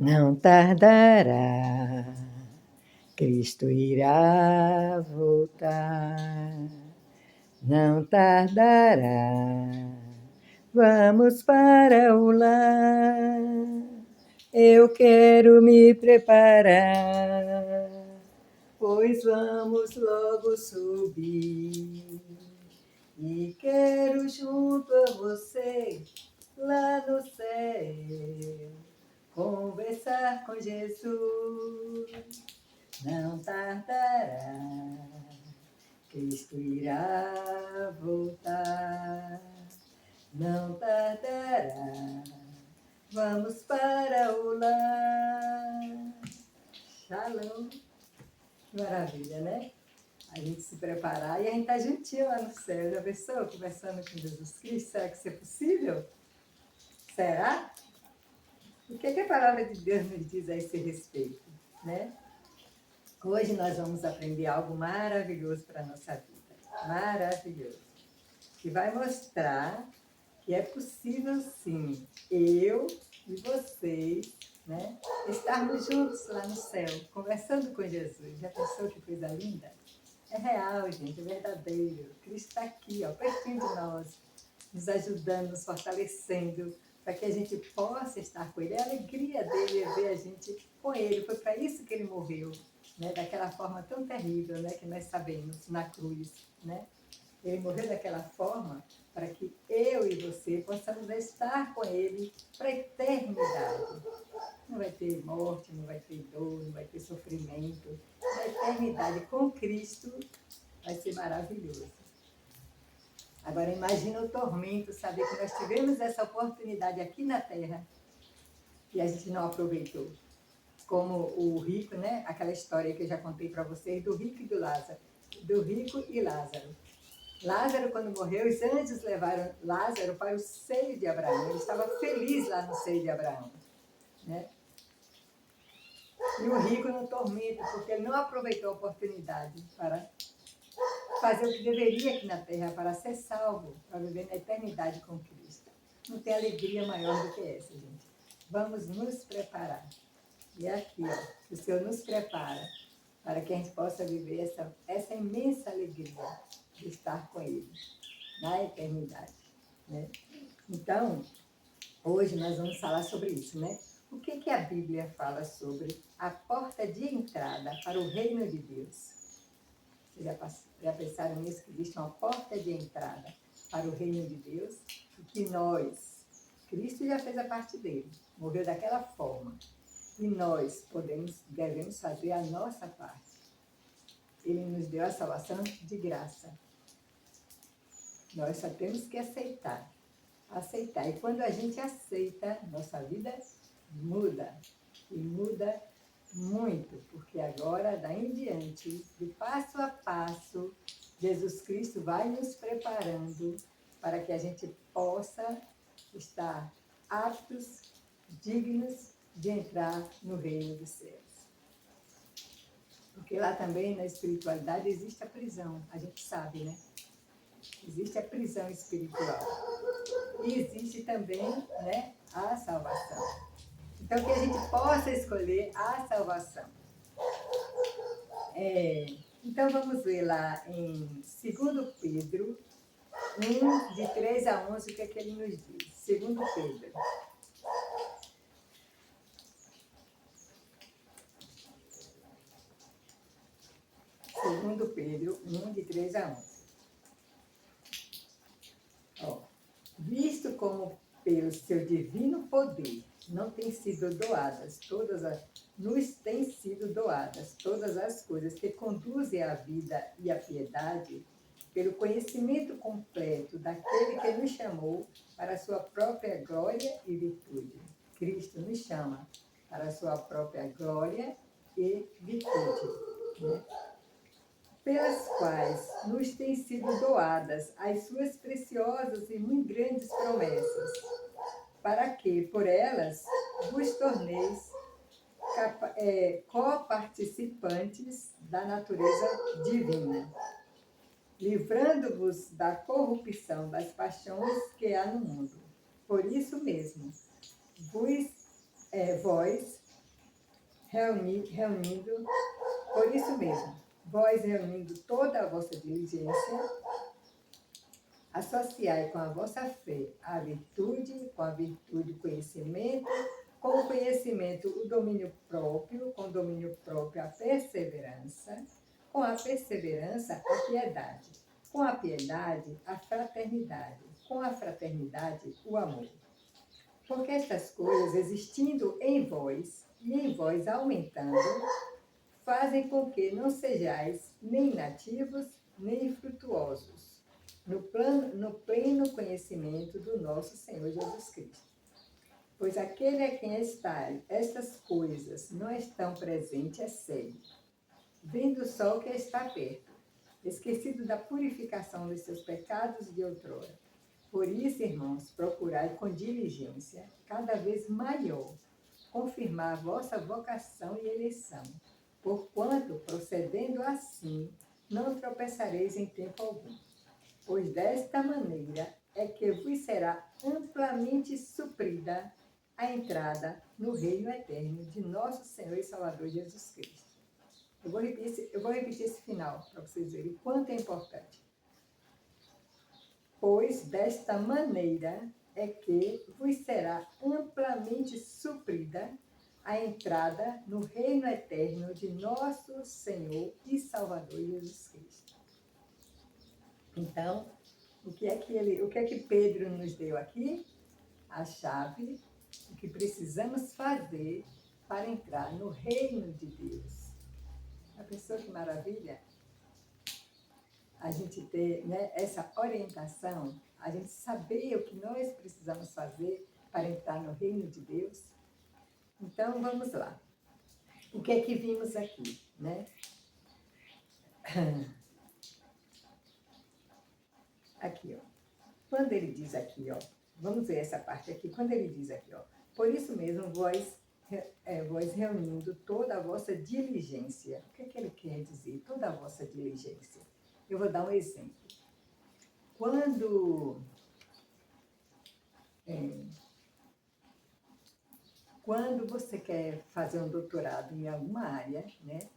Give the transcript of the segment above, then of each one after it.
Não tardará, Cristo irá voltar. Não tardará, vamos para o lar. Eu quero me preparar, pois vamos logo subir. E quero junto a você, lá no céu, conversar com Jesus. Não tardará, Cristo irá voltar. Não tardará, vamos para o lar. Shalom. Que maravilha, né? A gente se preparar e a gente tá juntinho lá no céu. Já pensou? Conversando com Jesus Cristo. Será que isso é possível? Será? O que a palavra de Deus nos diz a esse respeito, né? Hoje nós vamos aprender algo maravilhoso para a nossa vida. Maravilhoso. Que vai mostrar que é possível sim, eu e vocês, né, estarmos juntos lá no céu, conversando com Jesus. Já pensou que coisa linda? É real, gente, é verdadeiro. Cristo está aqui, ó, pertinho de nós, nos ajudando, nos fortalecendo, para que a gente possa estar com Ele. É a alegria dele é ver a gente com Ele. Foi para isso que Ele morreu, né, daquela forma tão terrível, né, que nós sabemos, na cruz, né? Ele morreu daquela forma para que eu e você possamos estar com Ele para a eternidade. Não vai ter morte, não vai ter dor, não vai ter sofrimento. A eternidade com Cristo vai ser maravilhoso. Agora imagina o tormento, saber que nós tivemos essa oportunidade aqui na Terra e a gente não aproveitou. Como o rico, né? Aquela história que eu já contei para vocês do rico e do Lázaro. Do rico e Lázaro. Lázaro, quando morreu, os anjos levaram Lázaro para o seio de Abraão. Ele estava feliz lá no seio de Abraão, né? E o rico no tormento, porque ele não aproveitou a oportunidade para fazer o que deveria aqui na terra, para ser salvo, para viver na eternidade com Cristo. Não tem alegria maior do que essa, gente. Vamos nos preparar. E é aqui, ó, o Senhor nos prepara para que a gente possa viver essa imensa alegria de estar com Ele na eternidade, né? Então, hoje nós vamos falar sobre isso, né? O que a Bíblia fala sobre a porta de entrada para o reino de Deus? Vocês já pensaram nisso, que existe uma porta de entrada para o reino de Deus? E que nós, Cristo já fez a parte dele, morreu daquela forma. E nós devemos fazer a nossa parte. Ele nos deu a salvação de graça. Nós só temos que aceitar. Aceitar. E quando a gente aceita, nossa vida muda. E muda muito, porque agora, daí em diante, de passo a passo, Jesus Cristo vai nos preparando para que a gente possa estar aptos, dignos de entrar no reino dos céus. Porque lá também, na espiritualidade, existe a prisão, a gente sabe, né? Existe a prisão espiritual. E existe também, né, a salvação. Então, que a gente possa escolher a salvação. Então, vamos ver lá em 2 Pedro 1, de 3 a 11, o que é que ele nos diz. 2 Pedro. 2 Pedro 1, de 3 a 11. Ó, visto como pelo seu divino poder nos têm sido doadas todas as coisas que conduzem à vida e à piedade, pelo conhecimento completo daquele que nos chamou para a sua própria glória e virtude. Cristo nos chama para a sua própria glória e virtude, né? Pelas quais nos têm sido doadas as suas preciosas e muito grandes promessas, para que, por elas, vos torneis coparticipantes da natureza divina, livrando-vos da corrupção das paixões que há no mundo. Por isso mesmo, vós reunindo, por isso mesmo, vós reunindo toda a vossa diligência, associai com a vossa fé a virtude, com a virtude o conhecimento, com o conhecimento o domínio próprio, com o domínio próprio a perseverança, com a perseverança a piedade, com a piedade a fraternidade, com a fraternidade o amor. Porque estas coisas, existindo em vós e em vós aumentando, fazem com que não sejais nem nativos, nem frutuosos, no pleno conhecimento do nosso Senhor Jesus Cristo. Pois aquele a quem estas coisas não estão presentes é cego, vendo só o que está perto, esquecido da purificação dos seus pecados de outrora. Por isso, irmãos, procurai com diligência, cada vez maior, confirmar a vossa vocação e eleição, porquanto, procedendo assim, não tropeçareis em tempo algum. Pois desta maneira é que vos será amplamente suprida a entrada no reino eterno de nosso Senhor e Salvador Jesus Cristo. Eu vou repetir esse final para vocês verem o quanto é importante. Pois desta maneira é que vos será amplamente suprida a entrada no reino eterno de nosso Senhor e Salvador Jesus Cristo. Então, o que é que Pedro nos deu aqui? A chave, o que precisamos fazer para entrar no reino de Deus. A pessoa que maravilha, a gente ter, né, essa orientação, a gente saber o que nós precisamos fazer para entrar no reino de Deus. Então, vamos lá. O que é que vimos aqui, né? Aqui, ó. Quando ele diz aqui, ó, vamos ver essa parte aqui, quando ele diz aqui, ó, por isso mesmo, vós reunindo toda a vossa diligência. O que é que ele quer dizer? Toda a vossa diligência. Eu vou dar um exemplo. Quando você quer fazer um doutorado em alguma área, né?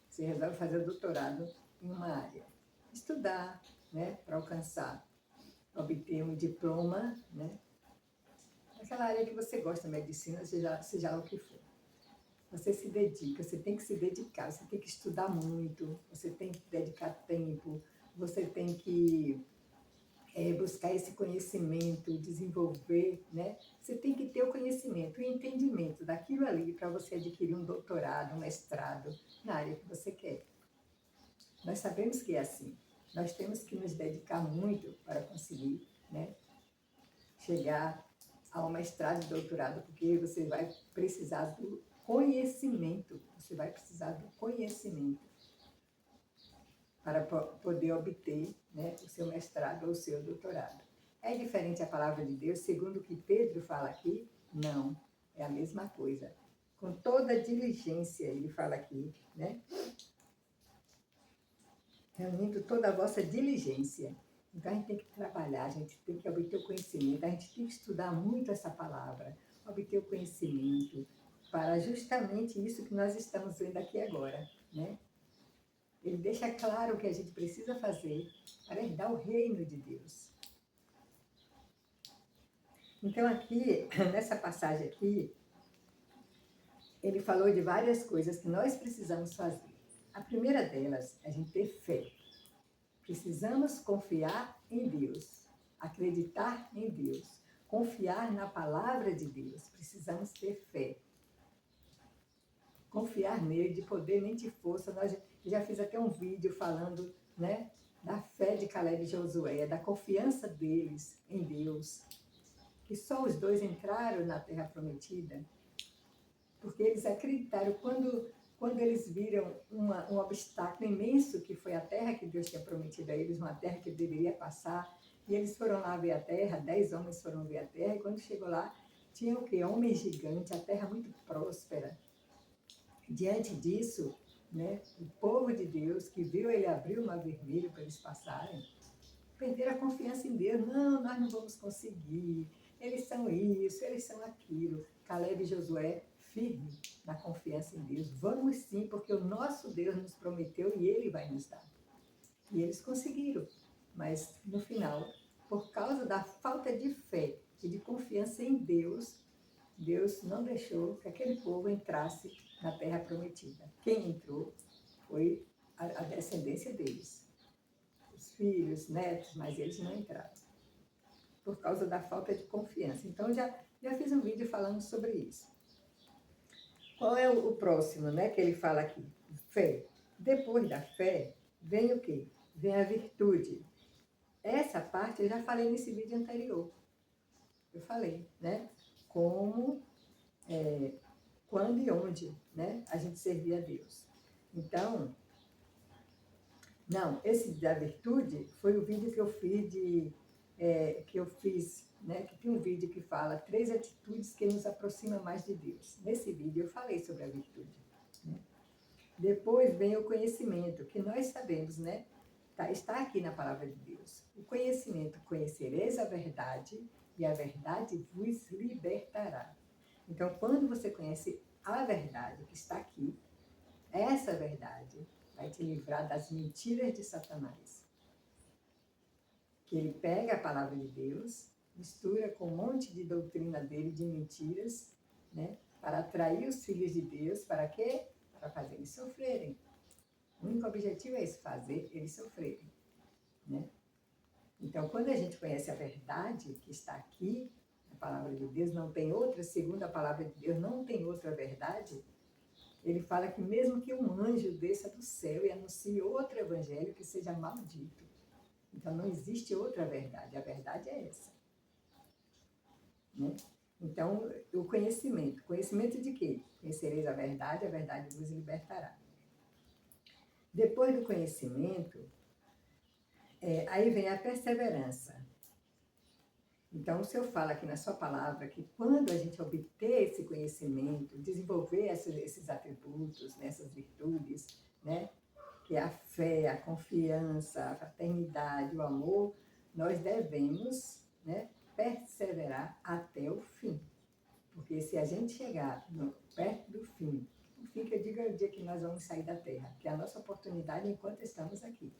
Você resolve fazer o doutorado em uma área. Estudar, né? Para alcançar, obter um diploma, né? Naquela área que você gosta, medicina, seja lá o que for. Você se dedica, você tem que se dedicar, você tem que estudar muito, você tem que dedicar tempo, você tem que buscar esse conhecimento, desenvolver, né? Você tem que ter o conhecimento, o entendimento daquilo ali para você adquirir um doutorado, um mestrado na área que você quer. Nós sabemos que é assim. Nós temos que nos dedicar muito para conseguir, né, chegar ao mestrado e doutorado, porque você vai precisar do conhecimento. Você vai precisar do conhecimento para poder obter, né, o seu mestrado ou o seu doutorado. É diferente a palavra de Deus, segundo o que Pedro fala aqui? Não, é a mesma coisa. Com toda diligência, ele fala aqui, né? Reunindo toda a vossa diligência. Então a gente tem que trabalhar, a gente tem que obter o conhecimento, a gente tem que estudar muito essa palavra, obter o conhecimento, para justamente isso que nós estamos vendo aqui agora, né? Ele deixa claro o que a gente precisa fazer para herdar o reino de Deus. Então aqui, nessa passagem aqui, ele falou de várias coisas que nós precisamos fazer. A primeira delas é a gente ter fé. Precisamos confiar em Deus, acreditar em Deus, confiar na palavra de Deus. Precisamos ter fé. Confiar nele, de poder, nem de força. Eu já fiz até um vídeo falando, né, da fé de Caleb e Josué, da confiança deles em Deus. Que só os dois entraram na terra prometida, porque eles acreditaram quando eles viram um obstáculo imenso que foi a terra que Deus tinha prometido a eles, uma terra que deveria passar, e eles foram lá ver a terra, 10 homens foram ver a terra, e quando chegou lá, tinha o quê? Homens gigantes, a terra muito próspera. Diante disso, né, o povo de Deus, que viu ele abrir o mar vermelho para eles passarem, perderam a confiança em Deus. Não, nós não vamos conseguir, eles são isso, eles são aquilo. Caleb e Josué, firme na confiança em Deus. Vamos sim, porque o nosso Deus nos prometeu e Ele vai nos dar. E eles conseguiram, mas no final, por causa da falta de fé e de confiança em Deus, Deus não deixou que aquele povo entrasse na terra prometida. Quem entrou foi a descendência deles, os filhos, netos, mas eles não entraram, por causa da falta de confiança. Então, já fiz um vídeo falando sobre isso. Qual é o próximo, né, que ele fala aqui? Fé. Depois da fé, vem o quê? Vem a virtude. Essa parte eu já falei nesse vídeo anterior. Eu falei, né? Como, quando e onde, né? A gente servia a Deus. Então, não, esse da virtude foi o vídeo que eu fiz né? Que tem um vídeo que fala 3 atitudes que nos aproximam mais de Deus. Nesse vídeo eu falei sobre a virtude. Né? Depois vem o conhecimento, que nós sabemos, né? Está aqui na palavra de Deus. O conhecimento, conhecereis a verdade e a verdade vos libertará. Então, quando você conhece a verdade que está aqui, essa verdade vai te livrar das mentiras de Satanás. Que ele pega a palavra de Deus, mistura com um monte de doutrina dele, de mentiras, né? Para atrair os filhos de Deus, para quê? Para fazer eles sofrerem. O único objetivo é esse, fazer eles sofrerem. Né? Então, quando a gente conhece a verdade que está aqui, a palavra de Deus, não tem outra, segundo a palavra de Deus, não tem outra verdade, ele fala que mesmo que um anjo desça do céu e anuncie outro evangelho que seja maldito. Então, não existe outra verdade, a verdade é essa. Né? Então, o conhecimento. Conhecimento de quê? Conhecereis a verdade vos libertará. Depois do conhecimento, aí vem a perseverança. Então, o Senhor fala aqui na sua palavra que quando a gente obter esse conhecimento, desenvolver esses atributos, né, essas virtudes, né, que é a fé, a confiança, a fraternidade, o amor, nós devemos, né, perseverar até o fim. Porque se a gente chegar perto do fim, o fim que eu digo é o dia que nós vamos sair da Terra, que é a nossa oportunidade enquanto estamos aqui.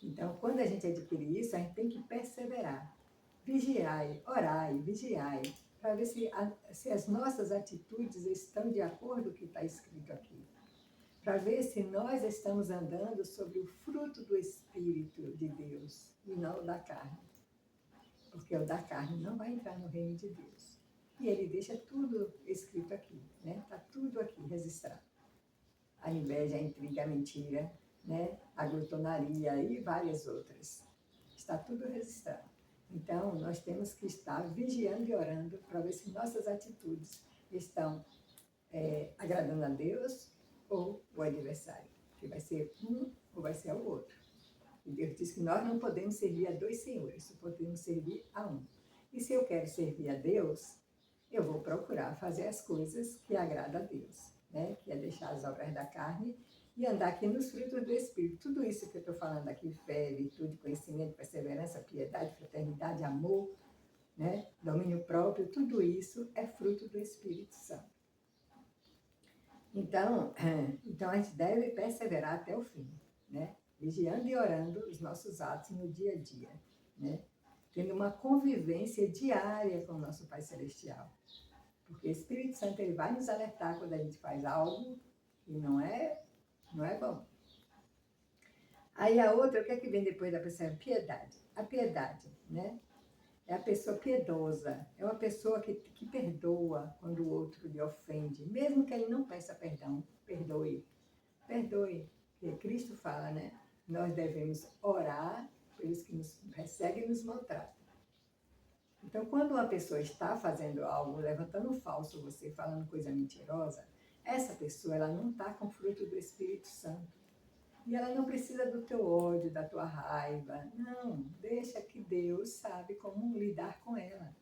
Então, quando a gente adquirir isso, a gente tem que perseverar. Vigiai, orai, vigiai, para ver se as nossas atitudes estão de acordo com o que está escrito aqui. Para ver se nós estamos andando sobre o fruto do Espírito de Deus e não o da carne. Porque o da carne não vai entrar no reino de Deus. E ele deixa tudo escrito aqui, né? Está tudo aqui registrado. A inveja, a intriga, a mentira, né? A glutonaria e várias outras. Está tudo registrado. Então, nós temos que estar vigiando e orando para ver se nossas atitudes estão agradando a Deus ou o adversário. Que vai ser um ou vai ser o outro. E Deus diz que nós não podemos servir a 2 senhores, só podemos servir a um. E se eu quero servir a Deus, eu vou procurar fazer as coisas que agradam a Deus, né? Que é deixar as obras da carne e andar aqui nos frutos do Espírito. Tudo isso que eu estou falando aqui, fé, virtude, conhecimento, perseverança, piedade, fraternidade, amor, né? Domínio próprio, tudo isso é fruto do Espírito Santo. Então a gente deve perseverar até o fim, né? Vigiando e orando os nossos atos no dia a dia, né? Tendo uma convivência diária com o nosso Pai Celestial. Porque o Espírito Santo ele vai nos alertar quando a gente faz algo que não é bom. Aí a outra, o que é que vem depois da pessoa? Piedade. A piedade, né? É a pessoa piedosa, é uma pessoa que perdoa quando o outro lhe ofende, mesmo que ele não peça perdão, perdoe. Perdoe, porque Cristo fala, né? Nós devemos orar pelos que nos perseguem e nos maltratam. Então, quando uma pessoa está fazendo algo, levantando um falso você, falando coisa mentirosa, essa pessoa ela não está com o fruto do Espírito Santo. E ela não precisa do teu ódio, da tua raiva. Não, deixa que Deus sabe como lidar com ela.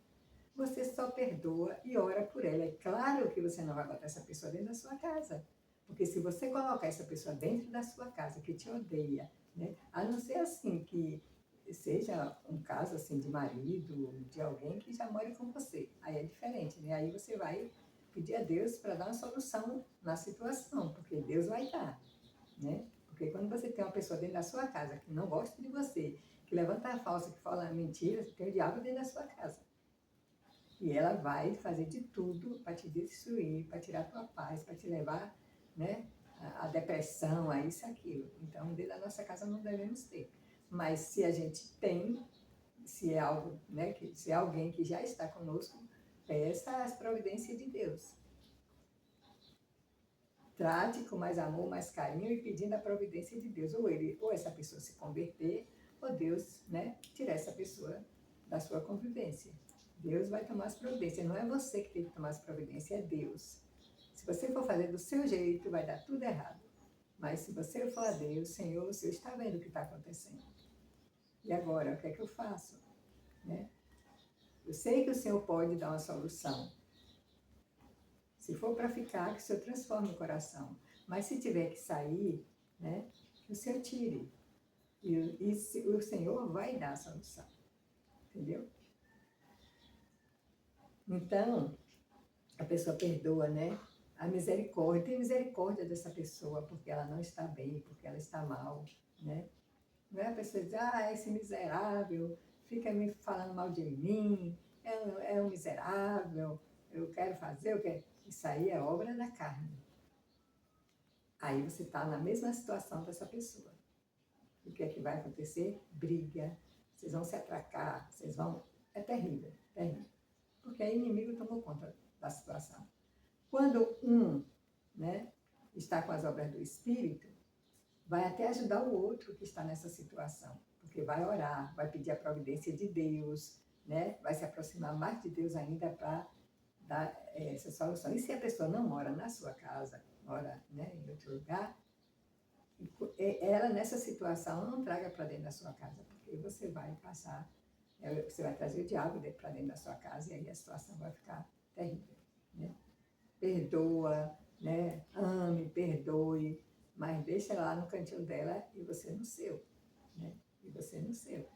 Você só perdoa e ora por ela. É claro que você não vai botar essa pessoa dentro da sua casa. Porque se você colocar essa pessoa dentro da sua casa, que te odeia, né? A não ser assim que seja um caso assim de marido, de alguém que já mora com você. Aí é diferente, né? Aí você vai pedir a Deus para dar uma solução na situação, porque Deus vai dar, né? Porque quando você tem uma pessoa dentro da sua casa que não gosta de você, que levanta a falsa, que fala mentira, você tem o diabo dentro da sua casa. E ela vai fazer de tudo para te destruir, para tirar a tua paz, para te levar, né, a depressão, a isso e aquilo. Então, dentro da nossa casa não devemos ter. Mas se a gente tem, se é algo, né, se é alguém que já está conosco, peça as providências de Deus. Trate com mais amor, mais carinho e pedindo a providência de Deus. Ou essa pessoa se converter, ou Deus, né, tirar essa pessoa da sua convivência. Deus vai tomar as providências. Não é você que tem que tomar as providências, é Deus. Se você for fazer do seu jeito, vai dar tudo errado. Mas se você for a Deus, Senhor, o Senhor está vendo o que está acontecendo. E agora, o que é que eu faço? Né? Eu sei que o Senhor pode dar uma solução. Se for para ficar, que o Senhor transforme o coração. Mas se tiver que sair, né, que o Senhor tire. E o Senhor vai dar a solução. Entendeu? Então, a pessoa perdoa, né? A misericórdia, tem misericórdia dessa pessoa, porque ela não está bem, porque ela está mal, né? Não é a pessoa dizer, esse miserável fica me falando mal de mim, é um miserável, eu quero fazer, eu quero... Isso aí é obra da carne. Aí você está na mesma situação dessa pessoa. O que é que vai acontecer? Briga, vocês vão se atracar, vocês vão... É terrível, terrível. Porque aí o inimigo tomou conta da situação. Quando um, né, está com as obras do Espírito, vai até ajudar o outro que está nessa situação, porque vai orar, vai pedir a providência de Deus, né, vai se aproximar mais de Deus ainda para dar essa solução. E se a pessoa não mora na sua casa, mora, né, em outro lugar, ela nessa situação não traga para dentro da sua casa, porque você vai passar, você vai trazer o diabo para dentro da sua casa e aí a situação vai ficar terrível, né? Perdoa, né? Ame, perdoe, mas deixa ela lá no cantinho dela e você no seu, né? E você no seu.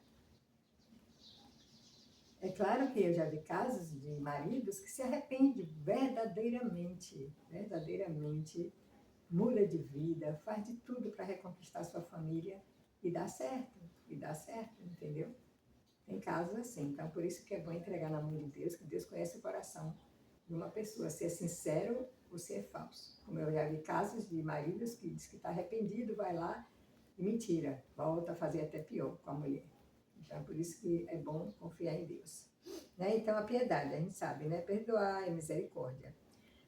É claro que eu já vi casos de maridos que se arrependem verdadeiramente, verdadeiramente, muda de vida, faz de tudo para reconquistar sua família e dá certo, entendeu? Tem casos assim, então por isso que é bom entregar na mão de Deus, que Deus conhece o coração de uma pessoa, se é sincero ou se é falso. Como eu já vi casos de maridos que diz que está arrependido, vai lá e mentira, volta a fazer até pior com a mulher. Então, por isso que é bom confiar em Deus. Né? Então, a piedade, a gente sabe, né? Perdoar é misericórdia.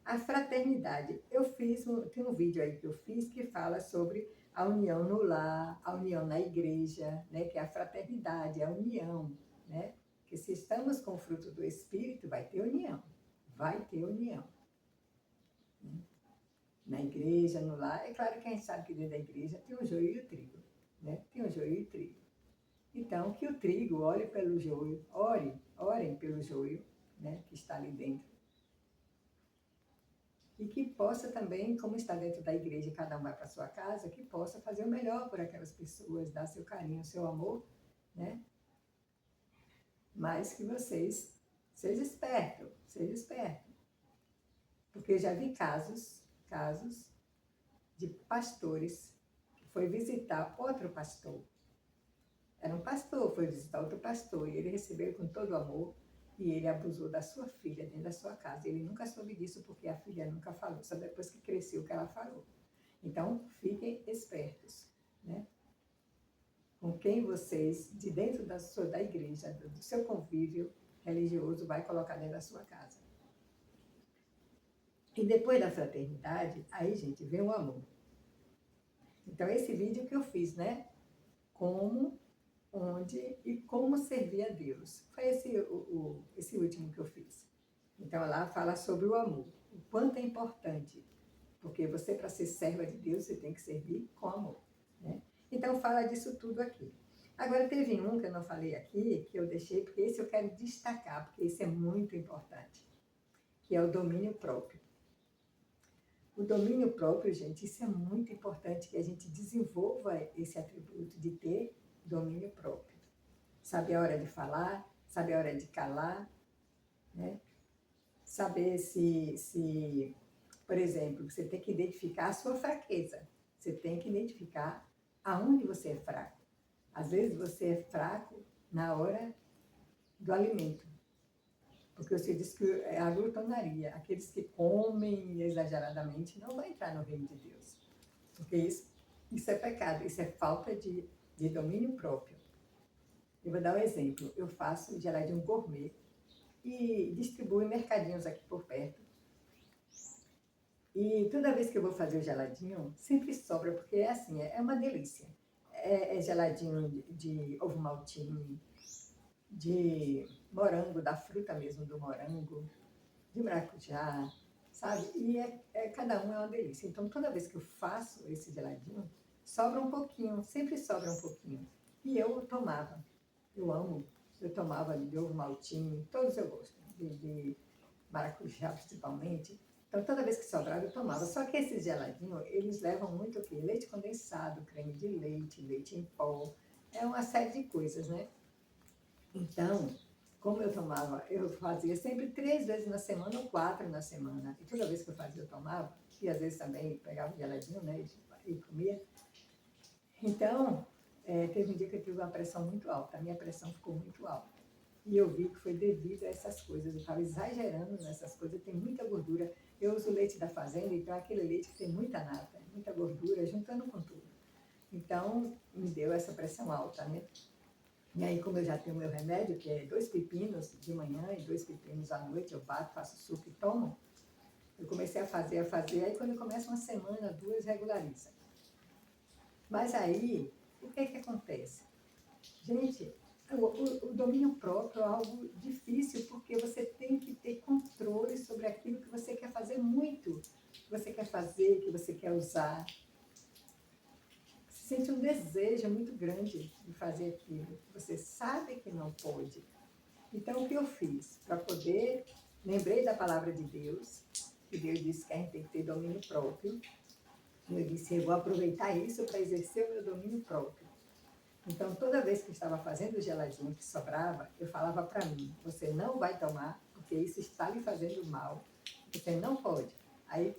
A fraternidade, tem um vídeo aí que eu fiz que fala sobre a união no lar, a união na igreja, né? Que é a fraternidade, a união, né? Que se estamos com o fruto do Espírito, vai ter união. Vai ter união. Na igreja, no lar. É claro que a gente sabe que dentro da igreja tem o joio e o trigo. Né? Tem o joio e o trigo. Então, que o trigo olhe pelo joio, orem pelo joio, né? Que está ali dentro. E que possa também, como está dentro da igreja, cada um vai para a sua casa, que possa fazer o melhor por aquelas pessoas, dar seu carinho, seu amor, né? Mas que vocês sejam espertos, sejam espertos. Porque eu já vi casos de pastores que foi visitar outro pastor. Era um pastor, foi visitar outro pastor, e ele recebeu com todo amor, e ele abusou da sua filha dentro da sua casa. Ele nunca soube disso porque a filha nunca falou, só depois que cresceu que ela falou. Então, fiquem espertos, né? Com quem vocês, de dentro da igreja, do seu convívio religioso, vai colocar dentro da sua casa. E depois da fraternidade, aí, gente, vem o amor. Então, esse vídeo que eu fiz, né? Como, onde e como servir a Deus. Foi esse último que eu fiz. Então, lá fala sobre o amor. O quanto é importante. Porque você, para ser serva de Deus, você tem que servir com amor. Né? Então, fala disso tudo aqui. Agora, teve um que eu não falei aqui, que eu deixei, porque esse eu quero destacar, porque esse é muito importante, que é o domínio próprio. O domínio próprio, gente, isso é muito importante, que a gente desenvolva esse atributo de ter domínio próprio. Sabe a hora de falar, sabe a hora de calar, né? saber se, por exemplo, você tem que identificar a sua fraqueza. Você tem que identificar aonde você é fraco. Às vezes você é fraco na hora do alimento. Porque você diz que é a glutonaria. Aqueles que comem exageradamente não vão entrar no reino de Deus. Porque isso é pecado, isso é falta de domínio próprio. Eu vou dar um exemplo. Eu faço geladinho gourmet e distribuo em mercadinhos aqui por perto. E toda vez que eu vou fazer o geladinho, sempre sobra, porque é assim, é uma delícia. É geladinho de ovo maltine, de morango, da fruta mesmo do morango, de maracujá, sabe? E cada um é uma delícia. Então, toda vez que eu faço esse geladinho, sobra um pouquinho, sempre sobra um pouquinho. E eu tomava. Eu amo. Eu tomava de ovo maltine, todos eu gosto, de maracujá principalmente. Então, toda vez que sobrava, eu tomava. Só que esses geladinhos, eles levam muito o quê? Leite condensado, creme de leite, leite em pó. É uma série de coisas, né? Então, como eu tomava, eu fazia sempre 3 vezes na semana ou 4 na semana. E toda vez que eu fazia, eu tomava. E às vezes também pegava um geladinho, né? E comia. Então, teve um dia que eu tive uma pressão muito alta. A minha pressão ficou muito alta. E eu vi que foi devido a essas coisas. Eu estava exagerando nessas coisas, tem muita gordura. Eu uso leite da fazenda, então é aquele leite que tem muita nata, muita gordura, juntando com tudo. Então, me deu essa pressão alta, né? E aí, como eu já tenho meu remédio, que é 2 pepinos de manhã e 2 pepinos à noite, eu bato, faço suco e tomo, eu comecei a fazer. Aí quando começa uma semana, 2, regulariza. Mas aí, o que é que acontece? Gente, o domínio próprio é algo difícil, porque você tem que ter controle sobre aquilo que você quer fazer muito, que você quer fazer, que você quer usar. Você sente um desejo muito grande de fazer aquilo, que você sabe que não pode. Então, o que eu fiz? Para poder, lembrei da palavra de Deus, que Deus disse que a gente tem que ter domínio próprio. E eu disse, eu vou aproveitar isso para exercer o meu domínio próprio. Então, toda vez que eu estava fazendo o geladinho que sobrava, eu falava para mim, você não vai tomar, porque isso está lhe fazendo mal, você não pode. Aí,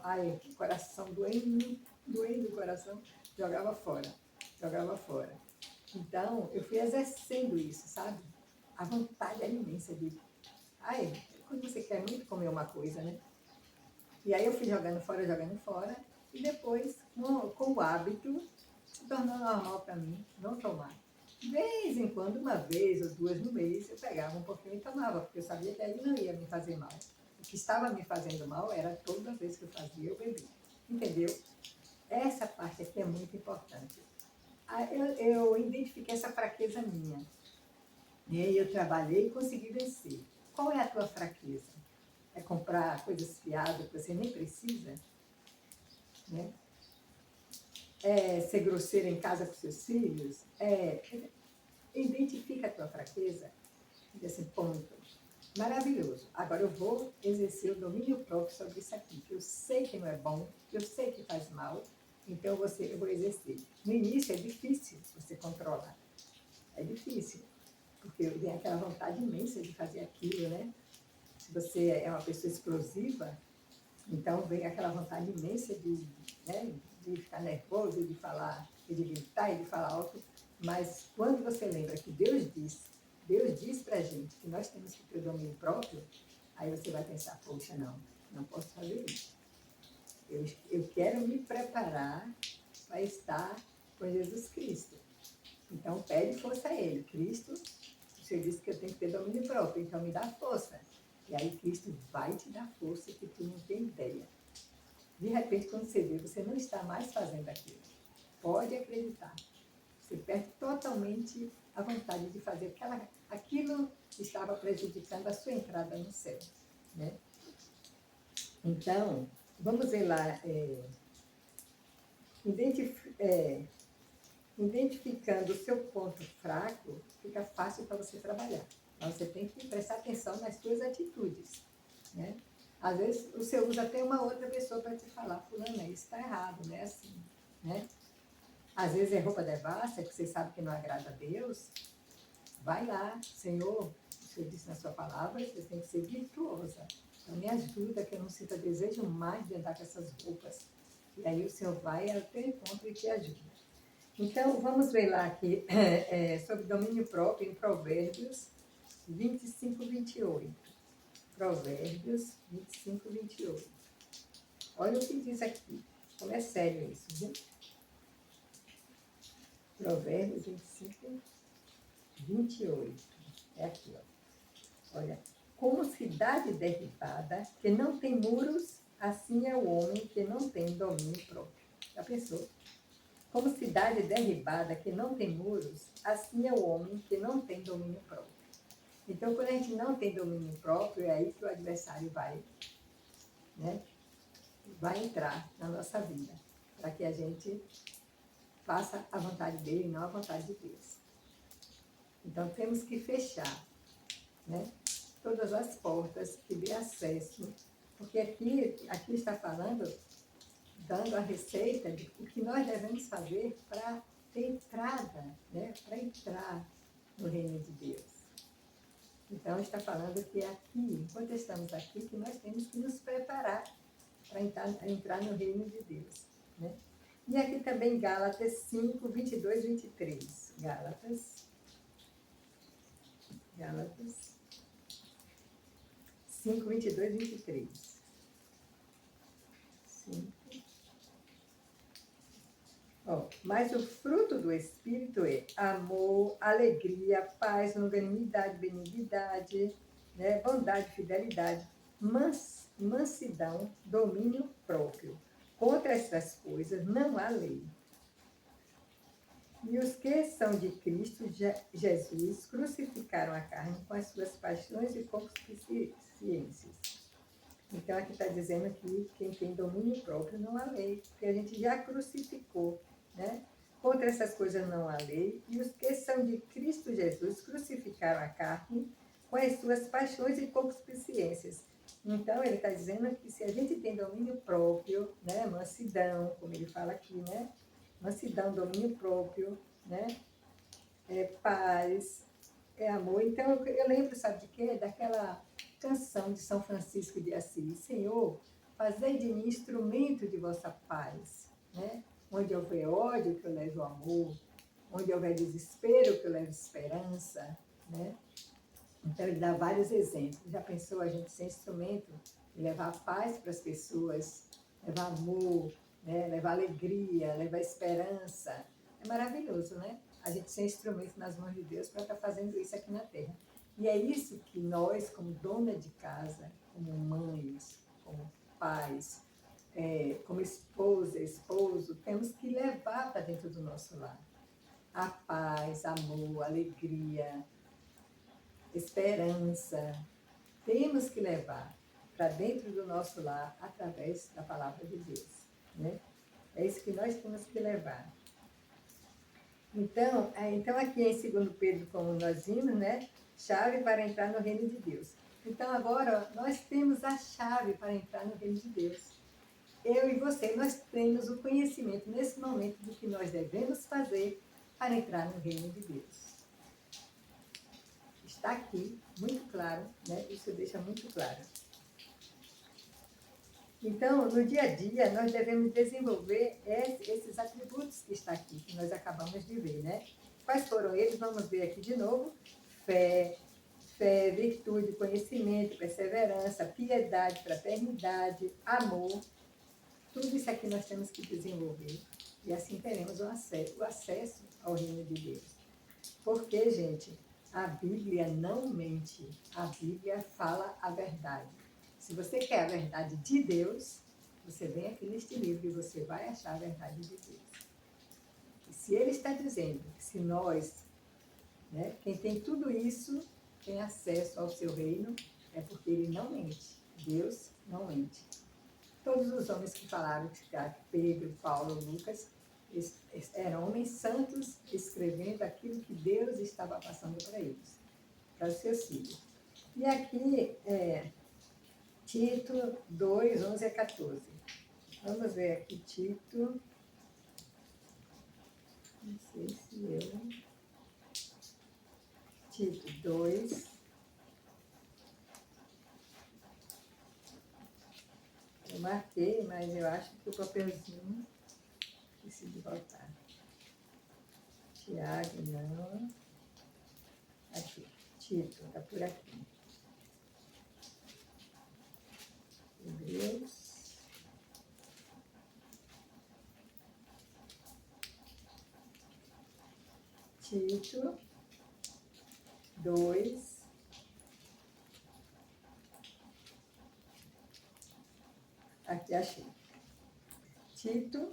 ai, que coração doendo o coração, jogava fora, jogava fora. Então, eu fui exercendo isso, sabe? A vontade é imensa de... Ai, quando você quer muito comer uma coisa, né? E aí eu fui jogando fora, e depois, com o hábito, se tornou normal para mim não tomar. De vez em quando, uma vez ou 2 no mês, eu pegava um pouquinho e tomava, porque eu sabia que ele não ia me fazer mal. O que estava me fazendo mal era toda vez que eu fazia, eu bebia. Entendeu? Essa parte aqui é muito importante. Eu identifiquei essa fraqueza minha. E aí eu trabalhei e consegui vencer. Qual é a tua fraqueza? É comprar coisas fiadas que você nem precisa? Né? É ser grosseiro em casa com seus filhos? Identifica a tua fraqueza e diz assim, ponto. Maravilhoso. Agora eu vou exercer o domínio próprio sobre isso aqui, que eu sei que não é bom, que eu sei que faz mal, então eu vou exercer. No início é difícil você controlar. É difícil, porque vem aquela vontade imensa de fazer aquilo, né? Se você é uma pessoa explosiva, então vem aquela vontade imensa né, de ficar nervoso, de falar, de gritar e de falar alto. Mas quando você lembra que Deus diz pra gente que nós temos que ter o domínio próprio, aí você vai pensar, poxa, não posso fazer isso. Eu quero me preparar para estar com Jesus Cristo. Então pede força a Ele. Cristo, você disse que eu tenho que ter domínio próprio, então me dá força. E aí Cristo vai te dar força que tu não tem ideia. De repente, quando você vê, você não está mais fazendo aquilo. Pode acreditar. Você perde totalmente a vontade de fazer aquilo que estava prejudicando a sua entrada no céu. Né? Então, vamos ver lá, identificando o seu ponto fraco, fica fácil para você trabalhar. Mas você tem que prestar atenção nas suas atitudes. Né? Às vezes você usa até uma outra pessoa para te falar, fulano, isso está errado, não é assim. Né? Às vezes é roupa devassa, que você sabe que não agrada a Deus. Vai lá, Senhor, Senhor disse na sua palavra, você tem que ser virtuosa. Então, me ajuda, que eu não sinta desejo mais de andar com essas roupas. E aí o Senhor vai ao teu encontro e te ajuda. Então, vamos ver lá aqui sobre domínio próprio em Provérbios 25, 28. Provérbios 25, 28. Olha o que diz aqui. Como é sério isso, viu? Provérbios 25, 28. É aqui, ó. Olha. Como cidade derribada, que não tem muros, assim é o homem que não tem domínio próprio. Já pensou? Como cidade derribada, que não tem muros, assim é o homem que não tem domínio próprio. Então, quando a gente não tem domínio próprio, é aí que o adversário vai, né, vai entrar na nossa vida, para que a gente faça a vontade dele e não a vontade de Deus. Então, temos que fechar, né, todas as portas que dê acesso, porque aqui está falando, dando a receita de o que nós devemos fazer para ter entrada, né, para entrar no reino de Deus. Então, está falando que aqui, enquanto estamos aqui, que nós temos que nos preparar para entrar no reino de Deus, né? E aqui também Gálatas 5, 22, 23. Gálatas 5, 22, 23. 5. Mas o fruto do Espírito é amor, alegria, paz, longanimidade, benignidade, né, bondade, fidelidade, mansidão, domínio próprio. Contra essas coisas não há lei. E os que são de Cristo Jesus crucificaram a carne com as suas paixões e concupiscências. Então, aqui está dizendo que quem tem domínio próprio não há lei, porque a gente já crucificou, né? Contra essas coisas não há lei, e os que são de Cristo Jesus crucificaram a carne com as suas paixões e concupiscências. Então, ele está dizendo que se a gente tem domínio próprio, né? Mansidão, como ele fala aqui, né? Mansidão, domínio próprio, né? Paz, amor. Então, eu lembro, sabe de quê? Daquela canção de São Francisco de Assis. Senhor, fazei de mim instrumento de vossa paz, né? Onde houver ódio, que eu leve o amor. Onde houver desespero, que eu leve esperança, né? Então, ele dá vários exemplos. Já pensou a gente ser instrumento de levar paz para as pessoas, levar amor, né? Levar alegria, levar esperança. É maravilhoso, né? A gente ser instrumento nas mãos de Deus para estar fazendo isso aqui na Terra. E é isso que nós, como dona de casa, como mães, como pais, como esposa, esposo, temos que levar para dentro do nosso lar. A paz, amor, alegria, esperança. Temos que levar para dentro do nosso lar através da palavra de Deus, né? É isso que nós temos que levar. Então aqui em 2 Pedro, como nós vimos, né? Chave para entrar no reino de Deus. Então agora nós temos a chave para entrar no reino de Deus. Eu e você, nós temos o conhecimento nesse momento do que nós devemos fazer para entrar no reino de Deus. Está aqui, muito claro, né? Isso deixa muito claro. Então, no dia a dia, nós devemos desenvolver esses atributos que está aqui, que nós acabamos de ver, né? Quais foram eles? Vamos ver aqui de novo. Fé, virtude, conhecimento, perseverança, piedade, fraternidade, amor. Tudo isso aqui nós temos que desenvolver. E assim teremos o acesso ao reino de Deus. Porque, gente, a Bíblia não mente. A Bíblia fala a verdade. Se você quer a verdade de Deus, você vem aqui neste livro e você vai achar a verdade de Deus. E se ele está dizendo que se nós, né, quem tem tudo isso, tem acesso ao seu reino, é porque ele não mente. Deus não mente. Todos os homens que falaram, Pedro, Paulo, Lucas, eram homens santos escrevendo aquilo que Deus estava passando para eles, para os seus filhos. E aqui, Tito 2, 11 a 14. Vamos ver aqui, Tito. Não sei se eu. Tito 2, Eu marquei, mas eu acho que o papelzinho decidi voltar. Tiago, não. Aqui, Tito, está por aqui. Hebreus. Tito 2. Aqui achei. Tito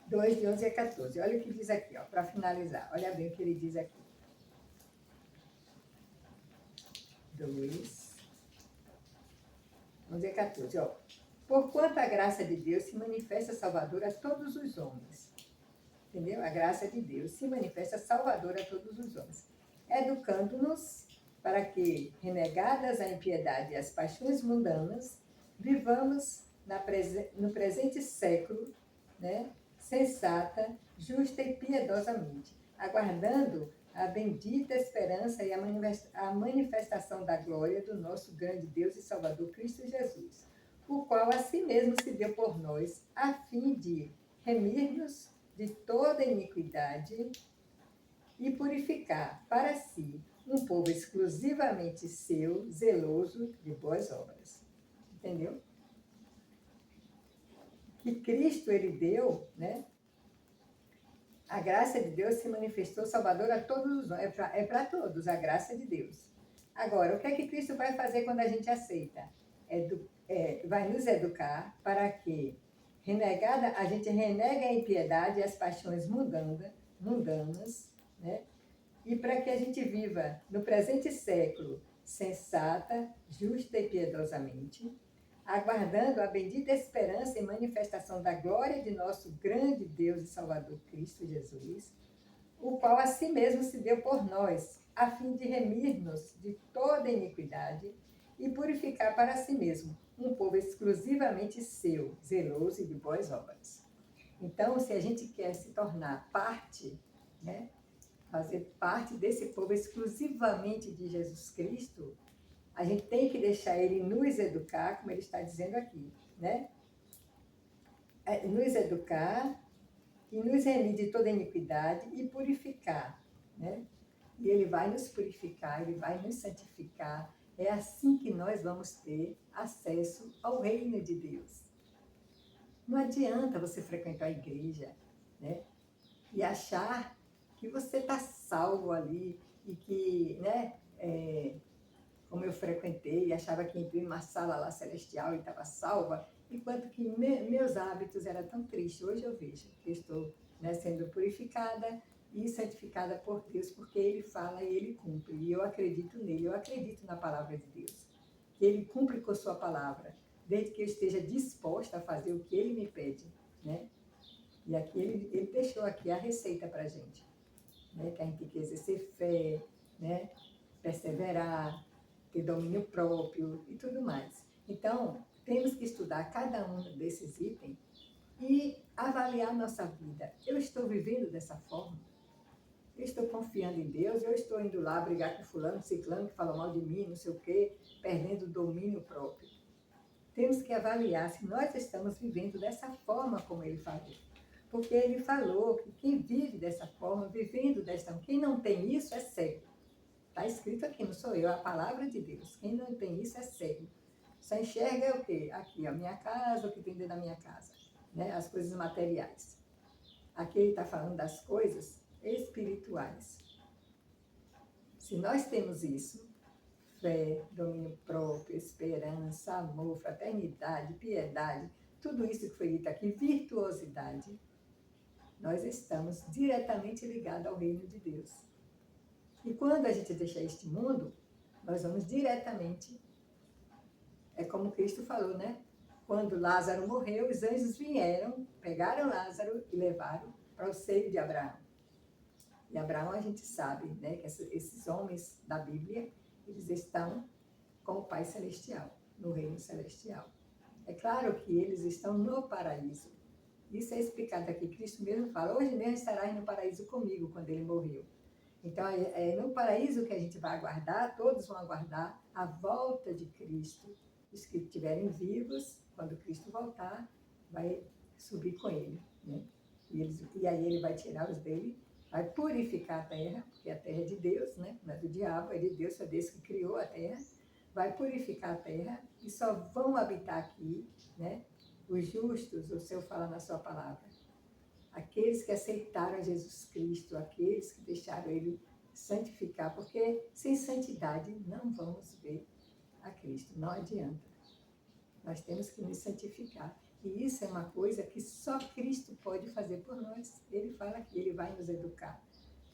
2, de 11 a 14. Olha o que diz aqui, para finalizar. Olha bem o que ele diz aqui. 2, 11 a 14. Ó. Porquanto a graça de Deus se manifesta salvadora a todos os homens. Entendeu? A graça de Deus se manifesta salvadora a todos os homens. Educando-nos para que, renegadas a impiedade e as paixões mundanas, vivamos no presente século, né, sensata, justa e piedosamente, aguardando a bendita esperança e a manifestação da glória do nosso grande Deus e Salvador Cristo Jesus, o qual a si mesmo se deu por nós, a fim de remir-nos de toda iniquidade e purificar para si um povo exclusivamente seu, zeloso de boas obras. Entendeu? Que Cristo, ele deu, né? A graça de Deus se manifestou salvadora a todos os homens. É para todos a graça de Deus. Agora, o que é que Cristo vai fazer quando a gente aceita? Vai nos educar para que, renegada, a gente renega a impiedade e as paixões mundanas, né? E para que a gente viva no presente século sensata, justa e piedosamente, aguardando a bendita esperança e manifestação da glória de nosso grande Deus e Salvador Cristo Jesus, o qual a si mesmo se deu por nós, a fim de remir-nos de toda iniquidade e purificar para si mesmo um povo exclusivamente seu, zeloso e de boas obras. Então, se a gente quer se tornar parte, né, fazer parte desse povo exclusivamente de Jesus Cristo, a gente tem que deixar ele nos educar, como ele está dizendo aqui, né? Nos educar e nos remir de toda iniquidade e purificar, né? E ele vai nos purificar, ele vai nos santificar. É assim que nós vamos ter acesso ao reino de Deus. Não adianta você frequentar a igreja, né, e achar que você está salvo ali e que, né, como eu frequentei, achava que entrei numa sala lá celestial e estava salva, enquanto que meus hábitos eram tão tristes. Hoje eu vejo que estou, né, sendo purificada e santificada por Deus, porque Ele fala e Ele cumpre. E eu acredito nele, eu acredito na palavra de Deus. Que Ele cumpre com a sua palavra, desde que eu esteja disposta a fazer o que Ele me pede, né? E aqui ele deixou aqui a receita para a gente, né? Que a gente tem que exercer fé, né? Perseverar, ter domínio próprio e tudo mais. Então, temos que estudar cada um desses itens e avaliar nossa vida. Eu estou vivendo dessa forma? Eu estou confiando em Deus? Eu estou indo lá brigar com fulano, ciclano, que fala mal de mim, não sei o quê, perdendo o domínio próprio. Temos que avaliar se nós estamos vivendo dessa forma como ele falou. Porque ele falou que quem vive dessa forma, vivendo desta forma, quem não tem isso é cego. Está escrito aqui, não sou eu, é a palavra de Deus. Quem não tem isso é cego. Só enxerga o quê? Aqui, a minha casa, o que tem dentro da minha casa, né? As coisas materiais. Aqui ele está falando das coisas espirituais. Se nós temos isso, fé, domínio próprio, esperança, amor, fraternidade, piedade, tudo isso que foi dito aqui, virtuosidade, nós estamos diretamente ligados ao reino de Deus. E quando a gente deixar este mundo, nós vamos diretamente, é como Cristo falou, né? Quando Lázaro morreu, os anjos vieram, pegaram Lázaro e levaram para o seio de Abraão. E Abraão, a gente sabe, né, que esses homens da Bíblia, eles estão com o Pai Celestial, no reino celestial. É claro que eles estão no paraíso. Isso é explicado aqui. Cristo mesmo fala, hoje mesmo estarás no paraíso comigo, quando ele morreu. Então, é no paraíso que a gente vai aguardar, todos vão aguardar a volta de Cristo, os que estiverem vivos quando Cristo voltar, vai subir com ele, né? E aí ele vai tirar os dele, vai purificar a terra, porque a terra é de Deus, né? Não é do diabo, é de Deus, foi Deus que criou a terra. Vai purificar a terra e só vão habitar aqui, né? Os justos, o Senhor fala na sua palavra. Aqueles que aceitaram Jesus Cristo, aqueles que deixaram Ele santificar, porque sem santidade não vamos ver a Cristo, não adianta. Nós temos que nos santificar. E isso é uma coisa que só Cristo pode fazer por nós. Ele fala que Ele vai nos educar.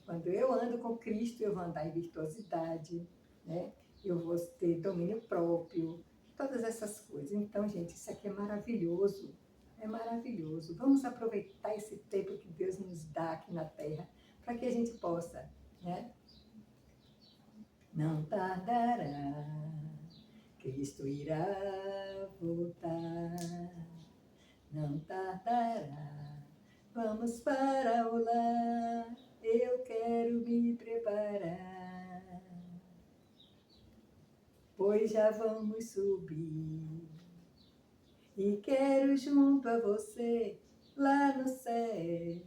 Quando eu ando com Cristo, eu vou andar em virtuosidade, né? Eu vou ter domínio próprio, todas essas coisas. Então, gente, isso aqui é maravilhoso. É maravilhoso. Vamos aproveitar esse tempo que Deus nos dá aqui na Terra, para que a gente possa, né? Não tardará, Cristo irá voltar. Não tardará, vamos para o lar, eu quero me preparar, pois já vamos subir, e quero junto a você, lá no céu,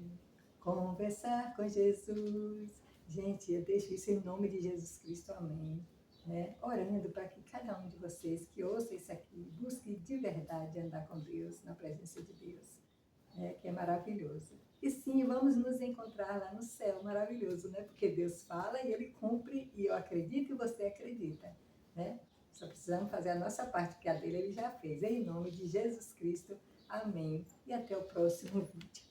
conversar com Jesus. Gente, eu deixo isso em nome de Jesus Cristo, amém. Né? Orando para que cada um de vocês que ouça isso aqui, busque de verdade andar com Deus, na presença de Deus, né? Que é maravilhoso. E sim, vamos nos encontrar lá no céu, maravilhoso, né? Porque Deus fala e Ele cumpre, e eu acredito e você acredita, né? Só precisamos fazer a nossa parte, porque a dele Ele já fez. Em nome de Jesus Cristo, amém. E até o próximo vídeo.